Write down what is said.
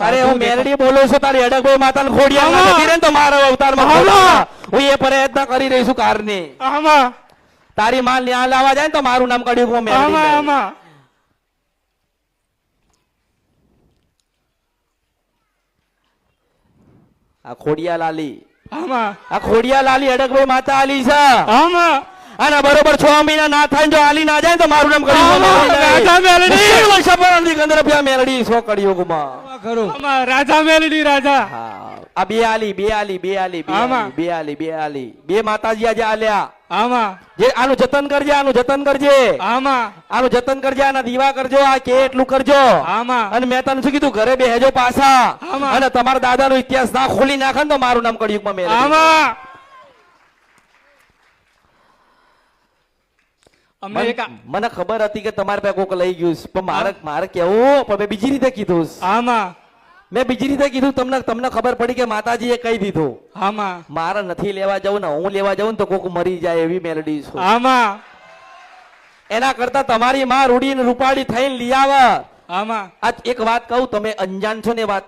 અરે હું મેલડી બોલું છું તારી અડકભાઈ માતાને ખોડિયામાં નથી રે ને તો મારો અવતારમાં ખોડિયામાં. હું એ પ્રયત્ન કરી રહી છું કારની. આમાં તારી માલ ન્યા લાવવા જાય ને તો મારું નામ કાઢ્યું હું મેલડી આમાં નહીં. આમાં આ ખોડિયા લાલી આમાં આ ખોડિયા લાલી અડકભાઈ માતા આલી છે. આમાં અને બરોબર 6 મહિના ના થાય ને જો આલી ના જાય ને તો મારું નામ કાઢ્યું રાજા મેલડી. ગંધરભ્યા મેલડી સો કળિયુગમાં. ખરું આમાં રાજા મેલડી રાજા હા આ બે આલી બે આલી બે આલી બે આમાં. આલી બે આલી બે આલી બે માતાજી આજે આલ્યા. આમાં જે આનું જતન કરજે આનું જતન કરજે આમાં આનું જતન કરજે આના દીવા કરજો આ કે એટલું કરજો. આમાં અને મેં તને શું કીધું ઘરે બેહેજો પાછા. આમાં. અને તમારા દાદાનો ઇતિહાસ ના ખોલી નાખે ને તો મારું નામ કળિયુગમાં મેલડી. આમાં અમને એક મને ખબર હતી કે તમારે પાસે કોક લઈ ગયું છે, પણ મારે કેવું પણ મેં બીજી રીતે કીધું છે. આમાં મેં બીજી રીતે કીધું તમને ખબર પડી કે માતાજીએ કહી દીધું. આમાં મારે નથી લેવા જવું ને હું લેવા જવું ને તો કોક મરી જાય એવી મેલડી છું. આમાં એના કરતા તમારી માં રૂડી ને રૂપાળી થઈને લઈ આવે. આમાં આ એક વાત કહું તમે અંજાન છો ને એ વાત